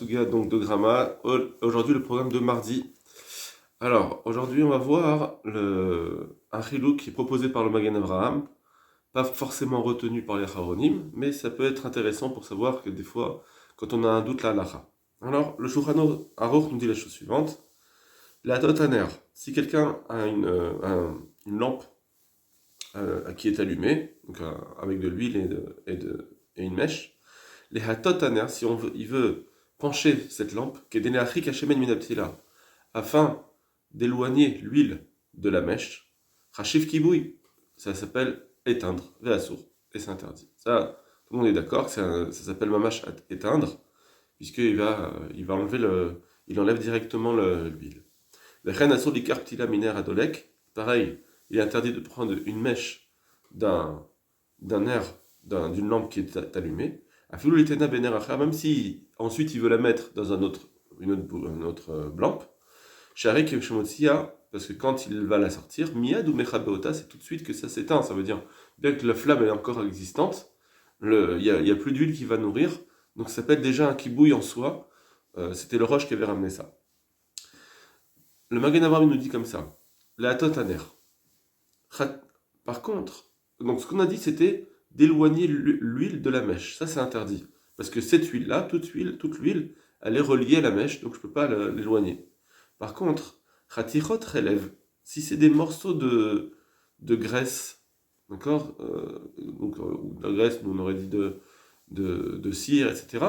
Suga donc de Gramma. Aujourd'hui, le programme de mardi. Alors, aujourd'hui, on va voir un chiluk qui est proposé par le Magen Avraham, pas forcément retenu par les Charonim, mais ça peut être intéressant pour savoir que des fois, quand on a un doute, la halacha. Alors, le Shulchan Aruch nous dit la chose suivante. La totaner, si quelqu'un a une lampe qui est allumée, donc, avec de l'huile et une mèche, les hatotaner, si il veut pencher cette lampe, qui est afin d'éloigner l'huile de la mèche, Rachif Kiboui, ça s'appelle éteindre, Ve'asur, et c'est interdit. Ça, tout le monde est d'accord que ça s'appelle mamash éteindre, puisqu'il va enlever il enlève directement l'huile. La reine Asur l'ikar ptila miner adolek, pareil, il est interdit de prendre une mèche d'une lampe qui est allumée, même si ensuite il veut la mettre dans une autre lampe, parce que quand il va la sortir, Miyad ou Mechabeota, c'est tout de suite que ça s'éteint. Ça veut dire, bien que la flamme est encore existante, il y a plus d'huile qui va nourrir, donc ça s'appelle déjà un kibouille en soi. C'était le roche qui avait ramené ça. Le Magen Avraham nous dit comme ça, la totaner. Par contre, donc ce qu'on a dit c'était d'éloigner l'huile de la mèche. Ça c'est interdit. Parce que cette huile-là, toute l'huile, elle est reliée à la mèche, donc je ne peux pas l'éloigner. Par contre, Khatichot relève, si c'est des morceaux de graisse, d'accord, ou de graisse, nous on aurait dit de cire, etc.,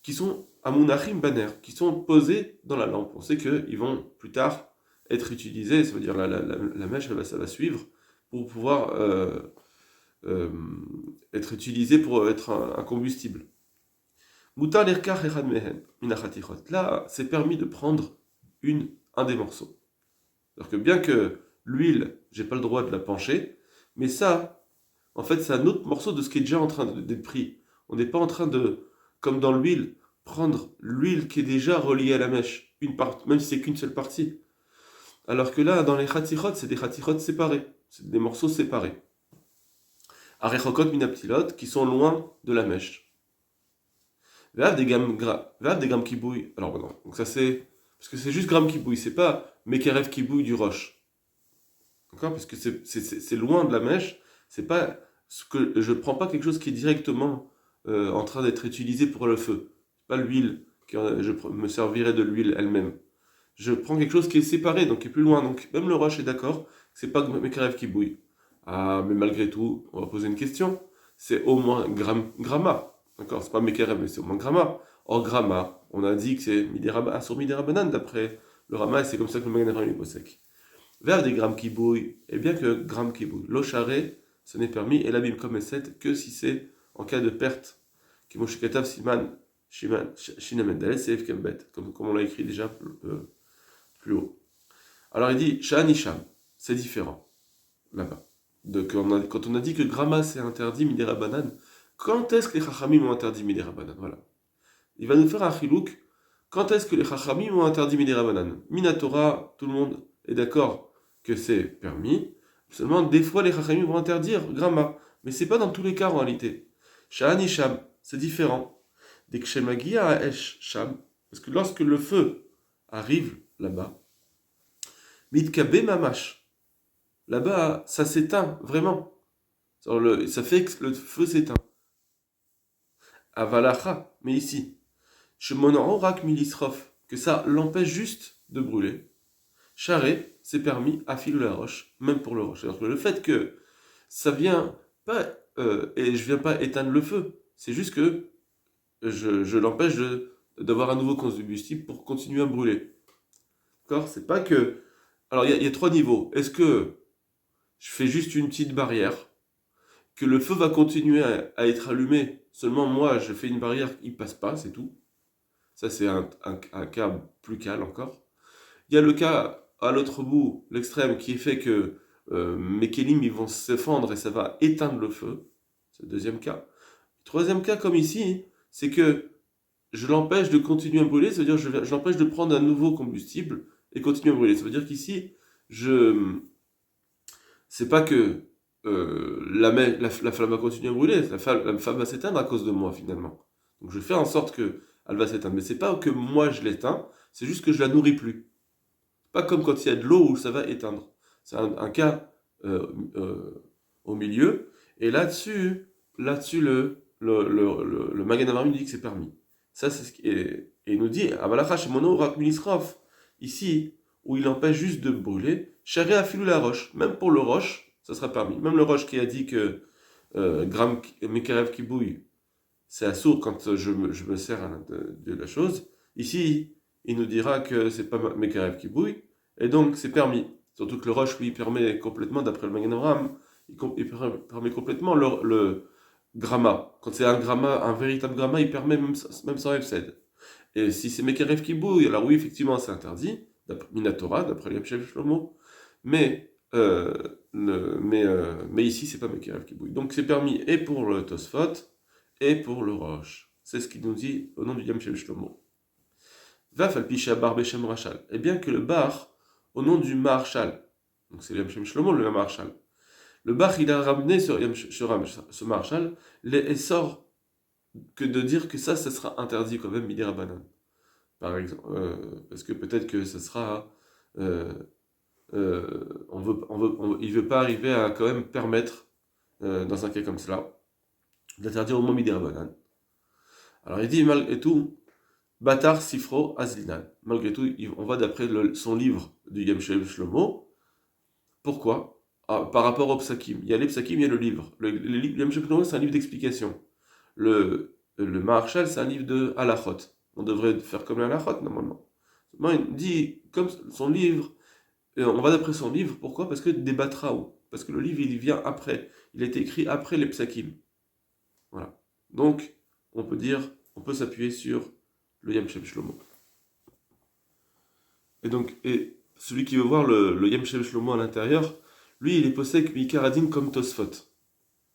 qui sont à Munachim Banner, qui sont posés dans la lampe. On sait qu'ils vont plus tard être utilisés, ça veut dire la mèche, ça va suivre, pour pouvoir être utilisé pour être un combustible. Mutar l'irkar echad mehen min hachatichot. Là, c'est permis de prendre un des morceaux. Alors que bien que l'huile, j'ai pas le droit de la pencher, mais ça, en fait, c'est un autre morceau de ce qui est déjà en train d'être pris. On n'est pas en train de, comme dans l'huile, prendre l'huile qui est déjà reliée à la mèche, même si c'est qu'une seule partie. Alors que là, dans les chatichot, c'est des chatichot séparés, c'est des morceaux séparés. Arechokot minaptilot, qui sont loin de la mèche. Vav des gam kibouille. Alors non, donc ça c'est parce que c'est juste gram kibouille, c'est pas mekerev kibouille du roche. D'accord? Parce que c'est loin de la mèche, c'est pas ce que je prends pas quelque chose qui est directement en train d'être utilisé pour le feu. C'est pas l'huile, je me servirais de l'huile elle-même. Je prends quelque chose qui est séparé, donc qui est plus loin. Donc même le roche est d'accord, c'est pas mekerev kibouille. Ah, mais malgré tout, on va poser une question. C'est au moins gramma. D'accord, c'est pas Mekerev, mais c'est au moins Gramma. Or, Gramma, on a dit que c'est sur Midirabanan, d'après le Rama, et c'est comme ça que le Magen Avraham est possèque. Vers des grammes qui bouillent, et bien que grammes qui bouillent, l'eau charrée, ce n'est permis, et l'abîme comme S7, que si c'est en cas de perte. Qui moshikatav siman, shinamendale, c'est kembet, comme on l'a écrit déjà plus haut. Alors il dit, Sha'anisham, c'est différent, là-bas. Quand on a dit que Gramma c'est interdit, Midirabanan, quand est-ce que les Chachamim ont interdit Midei Rabbanan? Voilà. Il va nous faire un chilouk. Quand est-ce que les Chachamim ont interdit Midei Rabbanan? Minatora, tout le monde est d'accord que c'est permis. Seulement, des fois, les Chachamim vont interdire Gramma. Mais c'est pas dans tous les cas en réalité. Sha'an Sham, c'est différent. Dès que Shemagia à Esh Sham, parce que lorsque le feu arrive là-bas, Mitkabe Mamash, là-bas, ça s'éteint vraiment. Ça fait que le feu s'éteint. Avalacha, mais ici, Shemonorak milisrof, que ça l'empêche juste de brûler. Charé, c'est permis à fil la roche, même pour le roche. Alors que le fait que ça vient pas, et je viens pas éteindre le feu, c'est juste que je l'empêche d'avoir un nouveau combustible pour continuer à brûler. D'accord? C'est pas que. Alors il y a trois niveaux. Est-ce que je fais juste une petite barrière, que le feu va continuer à être allumé, seulement moi je fais une barrière, il passe pas, c'est tout. Ça c'est un cas plus calme encore. Il y a le cas à l'autre bout, l'extrême, qui est fait que mes kélim ils vont se fendre et ça va éteindre le feu. C'est le deuxième cas. Troisième cas, comme ici, c'est que je l'empêche de continuer à brûler, ça veut dire que je l'empêche de prendre un nouveau combustible et continuer à brûler. Ça veut dire qu'ici, c'est pas que la flamme va continuer à brûler, la flamme va s'éteindre à cause de moi finalement. Donc je fais en sorte que elle va s'éteindre. Mais c'est pas que moi je l'éteins, c'est juste que je la nourris plus. Pas comme quand il y a de l'eau où ça va éteindre. C'est un cas euh, euh, au milieu. Et là-dessus le Magen Avraham dit que c'est permis. Ça, c'est ce qui est, et il nous dit, Avalacha shemono rak minisrof, ici, où il empêche juste de brûler, charé afilou la roche. Même pour le roche, ça sera permis. Même le roche qui a dit que gramme mekarev qui bouille, c'est assourd quand je me sers de la chose. Ici, il nous dira que c'est pas mekarev qui bouille, et donc c'est permis. Surtout que le roche, lui, permet complètement, d'après le Magen Avraham, il permet complètement le gramma. Quand c'est un gramma, un véritable gramma, il permet même sans FCD. Et si c'est Mekarev qui bouille, alors oui, effectivement, c'est interdit, Minatora, d'après les Chef Shlomo, mais, mais ici, c'est pas Mekarev qui bouille. Donc c'est permis et pour le Tosfot et pour le Roche. C'est ce qu'il nous dit au nom du Yam Shem Shlomo. Va falpicha bar Beshem Rachal. Et bien que le bar, au nom du Marshal, donc c'est le Yam Shem Shlomo, le Marshal. Le bar, il a ramené sur ce Marshal les essors que de dire que ça sera interdit quand même, Midera Banane. Par exemple, parce que peut-être que ça sera. Il veut pas arriver à quand même permettre, dans un cas comme cela, d'interdire au moins Midera Banane. Alors il dit, malgré tout, Batar Sifro Azlinan. Malgré tout, on va d'après son livre du Yam Shlomo. Pourquoi? Par rapport au psakim. Il y a les psakim, il y a le livre. Le Yam Shlomo, c'est un livre d'explication. Le Maharshal, c'est un livre de halachot. On devrait faire comme la halachot, normalement. Il dit, comme son livre, on va d'après son livre, pourquoi? Parce que des batraou. Parce que le livre, il vient après. Il a été écrit après les psakim. Voilà. Donc, on peut s'appuyer sur le Yam Shem Shlomo. Et celui qui veut voir le Yam Shem Shlomo à l'intérieur, lui, il est possède Mikaradin comme Tosfot.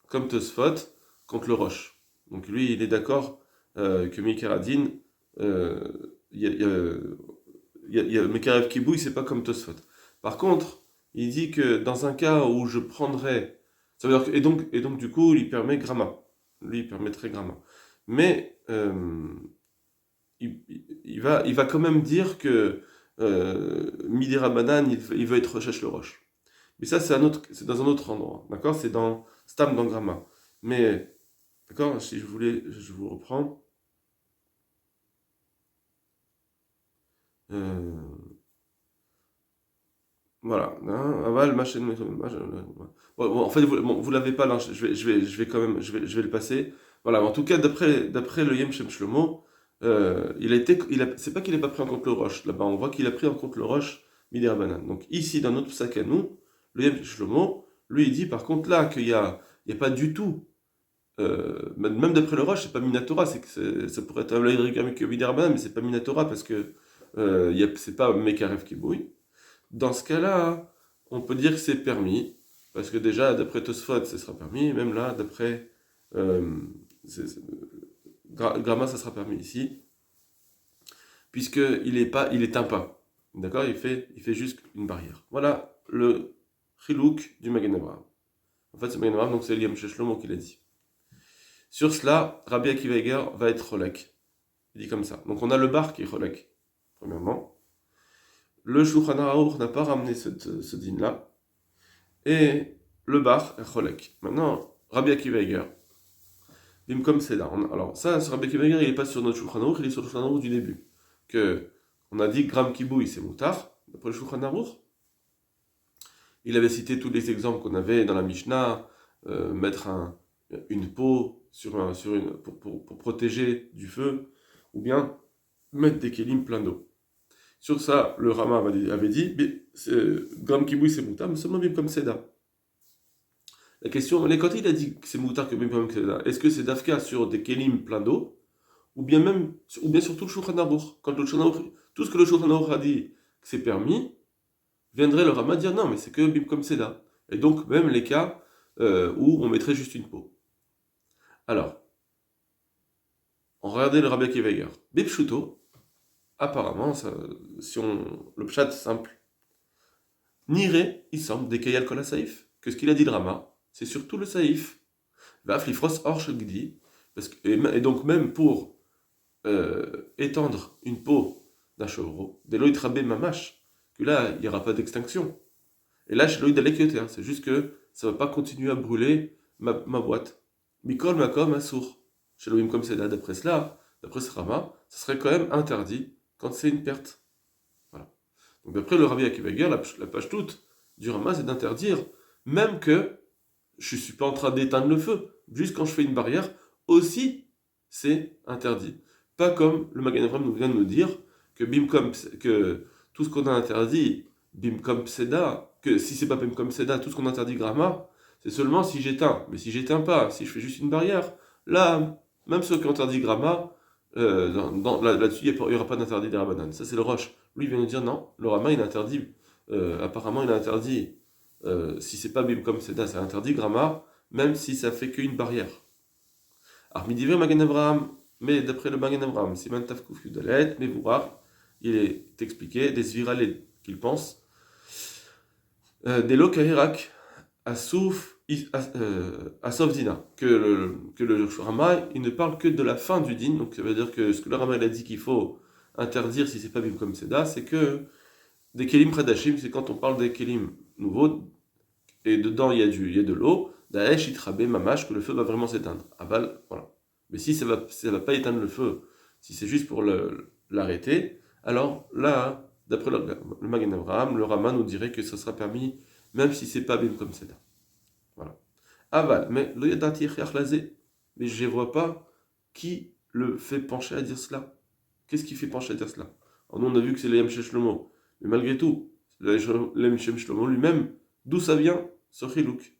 Comme Tosfot contre le Roche. Donc lui, il est d'accord que Mikaradin, Mekarev Kibouy, c'est pas comme Tosfot. Par contre, il dit que dans un cas où je prendrais. Ça veut dire que, et donc du coup, il permet Gramma. Lui, il permettrait Gramma. Mais il va quand même dire que Midera Banan, il veut être Rechash le Roche. Mais ça, c'est dans un autre endroit. D'accord? C'est dans Stam dans Gramma. Mais, d'accord? Si je vous reprends. Voilà. Aval, machin. Bon, en fait, vous l'avez pas là. Je vais quand même, je vais le passer. Voilà. En tout cas, d'après le Yem Shem Shlomo, c'est pas qu'il n'a pas pris en compte le roche. Là-bas, on voit qu'il a pris en compte le roche Midera Banan. Donc ici, dans notre sac à nous, le Yem Shem Shlomo, lui, il dit par contre là il y a pas du tout. Même d'après le roche, c'est pas Minatora. Ça pourrait être un que Midera Banan, mais c'est pas Minatora parce que c'est pas Mekarev qui bouille. Dans ce cas-là, on peut dire que c'est permis, parce que déjà, d'après Tosfot, ce sera permis, et même là, d'après Gramma, ça sera permis ici, puisqu'il éteint pas. D'accord? Il fait juste une barrière. Voilà le chilouk du Magen Avraham. En fait, c'est Magen Avraham, donc c'est Yam Shlomo qui l'a dit. Sur cela, Rabbi Akiva Eiger va être Rolek. Il dit comme ça. Donc on a le bar qui est Rolek, premièrement. Le Shulchan Aruch n'a pas ramené ce din-là. Et le bar est Cholek. Maintenant, Rabbi Akiva Eiger, comme c'est là. Alors, ça, Rabbi Akiva Eiger, il n'est pas sur notre Shulchan Aruch, il est sur le Shulchan Aruch du début. On a dit Gram Kibouy, c'est Moutar, d'après le Shulchan Aruch. Il avait cité tous les exemples qu'on avait dans la Mishnah, mettre une peau pour protéger du feu, ou bien mettre des kélim plein d'eau. Sur ça, le Rama avait dit, Gram Kibouy c'est Moutar, mais seulement Bim comme Seda. La question, quand il a dit que c'est Moutar que Bim comme Seda, est-ce que c'est Dafka sur des Kelim plein d'eau, ou bien sur tout le Shulchan Aruch? Quand le Shulchan Aruch, tout ce que le Shulchan Aruch a dit que c'est permis, viendrait le Rama dire non, mais c'est que Bim comme Seda. Et donc, même les cas où on mettrait juste une peau. Alors, on regardait le Rabbi Akiva Eiger. Bipshuto, apparemment, le pshat simple, Niré, il semble, des Kayal Kol Saïf, que ce qu'il a dit le Rama, c'est surtout le Saïf. Vaf Lifros Or Shogdi, et donc même pour étendre une peau d'un chevreau, des loïd rabé mamash, que là, il n'y aura pas d'extinction. Et là, chez loïd alekyoter, c'est juste que ça ne va pas continuer à brûler ma boîte. Mikol makom assour. Chez loïm comme c'est là, d'après cela, d'après ce Rama, ça serait quand même interdit quand c'est une perte. Voilà. Donc d'après le Rabbi Akiva Eiger, la page toute du Rama, c'est d'interdire, même que je ne suis pas en train d'éteindre le feu, juste quand je fais une barrière, aussi, c'est interdit. Pas comme le Magen Avraham nous vient de nous dire que que tout ce qu'on a interdit, bimkom pseda, que si c'est pas bimkom pseda, tout ce qu'on interdit gramma, c'est seulement si j'éteins. Mais si j'éteins pas, si je fais juste une barrière, là, même ceux qui ont interdit gramma, là-dessus, il n'y aura pas d'interdit des Rabbanan. Ça, c'est le Roche. Lui, il vient nous dire non, le Rama, il interdit, apparemment, il interdit, si c'est pas bimkom pseda, c'est interdit gramma, même si ça fait qu'une barrière. Armidiver Magen Avraham, mais d'après le Magen Avraham, Siman Tafkouf Yudalet, Mevourach, il est expliqué, des virales qu'il pense, des Lokahirak, Assouf, Assof Dina, que le Rama, il ne parle que de la fin du din, donc ça veut dire que ce que le Rama a dit qu'il faut interdire si c'est pas bim comme Seda, c'est que des Kelim Khadashim, c'est quand on parle des Kelim nouveaux, et dedans il y a de l'eau, Daesh Itrabe Mamash, que le feu va vraiment s'éteindre. Aval, voilà. Mais si ça va pas éteindre le feu, si c'est juste pour l'arrêter, alors là, d'après le Magen Avraham, le Rama nous dirait que ça sera permis, même si c'est pas bim comme Seda. Voilà. Aval, mais le yadati lazé, mais je ne vois pas qui le fait pencher à dire cela. Qu'est-ce qui fait pencher à dire cela? Alors nous on a vu que c'est le Yam Shlomo, mais malgré tout, le Yam Shlomo lui-même, d'où ça vient ce chilouk?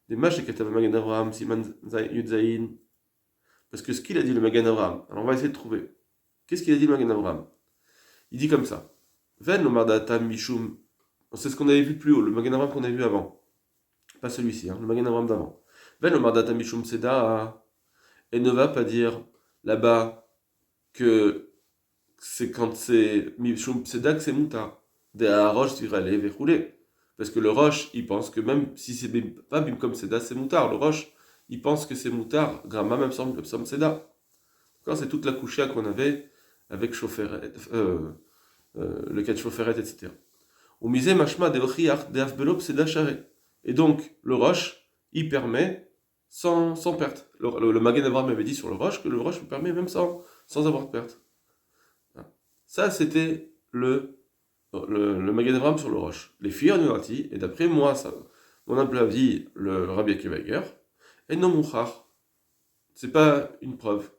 Des matchs que le Magen Avraham, Siman Yudzaïn, parce que ce qu'il a dit le Magen Avraham, alors on va essayer de trouver. Qu'est-ce qu'il a dit le Magen Avraham? Il dit comme ça. Ven lo mardata mishum. C'est ce qu'on avait vu plus haut, le Magen Avraham qu'on avait vu avant. Pas celui-ci, hein, le Magen Avraham d'avant. Ven lo mardata mishum seda. Et ne va pas dire là-bas que c'est quand c'est mishum seda que c'est mouta. De la roche sur aller verrouler. Parce que le roche, il pense que même si c'est pas bim comme seda, c'est moutard. Le roche, il pense que c'est moutard, gramma même sans seda. C'est toute la couchia qu'on avait avec Chaufferet, le cas de Chaufferet, etc. Ou misé machma de l'chiach de afbelop seda charé. Et donc, le roche, il permet sans perte. Le Magen Avraham m'avait dit sur le roche que le roche permet même sans avoir de perte. Ça, c'était le Magen Avraham sur le roche. Les filles en et d'après moi, ça, mon humble avis, le Rabbi Akiva Eiger, et non mouchar. C'est pas une preuve.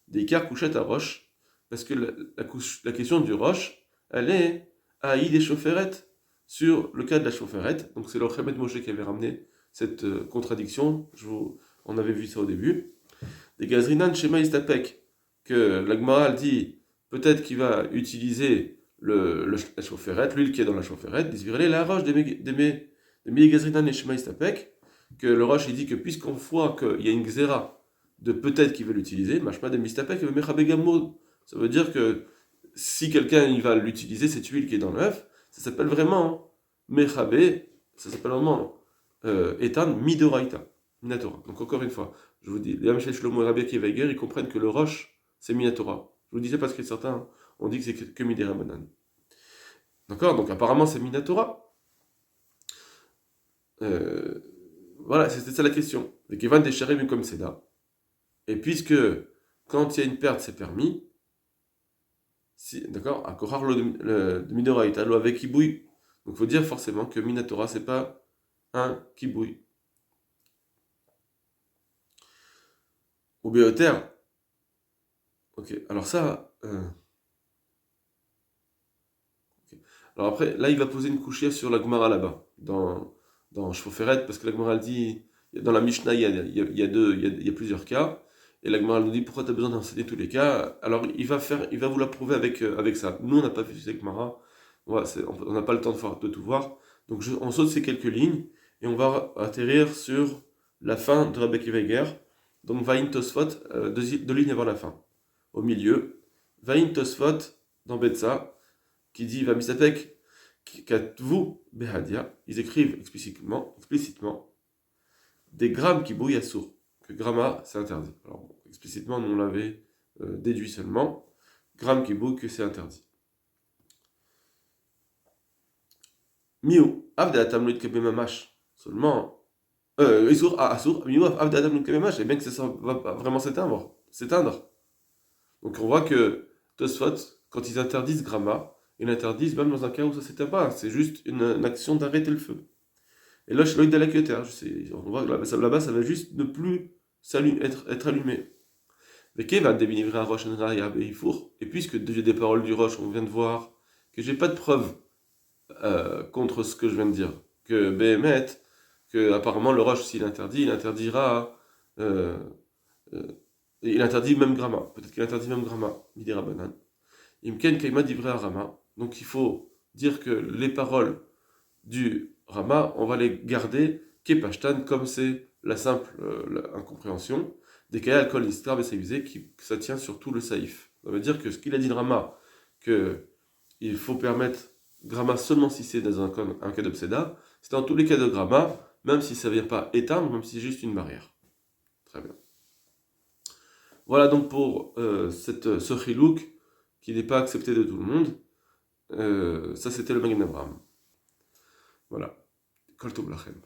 Des Ikar couchette à roche, parce que la question du roche, elle est à des chaufferettes sur le cas de la chaufferette. Donc c'est le Chemet Moshe qui avait ramené cette contradiction. On avait vu ça au début. Des Gazrinan Shema Istapek, que la Gemara dit peut-être qu'il va utiliser la chaufferette, l'huile qui est dans la chaufferette, disvirler la roche des Gazrinan et Shema Istapek, que le roche il dit que puisqu'on voit qu'il y a une xéra de peut-être qu'il veut l'utiliser, machma de mistapek et mechabe gamod. Ça veut dire que si quelqu'un il va l'utiliser, cette huile qui est dans l'œuf, ça s'appelle vraiment mechabe, ça s'appelle vraiment etan midoraita, minatora. Donc encore une fois, je vous dis, les Amshel Shlomo et Rabbi Akiva Eiger, ils comprennent que le roche, c'est minatora. Je vous disais parce que certains ont dit que c'est que midera banane. D'accord. Donc apparemment c'est minatora. Voilà, c'était ça la question. Les Kevan des Sharim comme Seda. Et puisque, quand il y a une perte, c'est permis, d'accord, à Korar le Midoraita, l'eau avec Kibouy. Donc il faut dire forcément que Minatora, c'est pas un Kibouy. Ou Béoter. Ok, alors ça. Okay. Alors après, là, il va poser une couchière sur la Gemara là-bas, dans Shfoferet, parce que la Gemara dit, dans la Mishnah, il y a plusieurs cas. Et la Gemara nous dit pourquoi tu as besoin d'enseigner tous les cas. Alors il va vous l'approuver avec ça. Nous on n'a pas vu cette Gemara, on n'a pas le temps de tout voir. Donc on saute ces quelques lignes et on va atterrir sur la fin de Rabbi Akiva Eiger. Donc Vaïn Tosfot, deux lignes avant la fin. Au milieu, Vaïn Tosfot dans Betsa, qui dit Vamisapek Katvu Behadia. Ils écrivent explicitement des grammes qui bouillent à sourd. Que gramma, c'est interdit. Alors, explicitement, nous on l'avait déduit seulement. Gram Kibou, que c'est interdit. Miou, Avde Atam Lut Kebe Mamash. Seulement. Isur, Asur, Miou, Avde Atam Lut Kebe Mamash, et bien que ça va vraiment s'éteindre. Donc on voit que Tosfot, quand ils interdisent Gramma, ils l'interdisent même dans un cas où ça ne s'éteint pas. C'est juste une action d'arrêter le feu. Et là, chez l'œil de la cutter, on voit que là-bas, ça va juste ne plus être allumé. Et puisque déjà des paroles du Roche, on vient de voir que j'ai pas de preuve contre ce que je viens de dire. Que Béhémet, que apparemment le Roche, s'il interdit, il interdira. Euh, euh, il interdit même Gramma. Peut-être qu'il interdit même Gramma. Il dira Banan. Imken Kaima d'Ivrea Rama. Donc il faut dire que les paroles du Rama, on va les garder Kepashtan, comme c'est la simple incompréhension, des cas alcool istar et que ça tient sur tout le saïf. Ça veut dire que ce qu'il a dit de Rama, qu'il faut permettre Gramma seulement si c'est dans un cas d'obséda, c'est dans tous les cas de Gramma, même si ça ne vient pas éteindre, même si c'est juste une barrière. Très bien. Voilà donc pour ce chilouk qui n'est pas accepté de tout le monde. Ça c'était le Magen Avraham. Voilà. Kol Tov Lachem.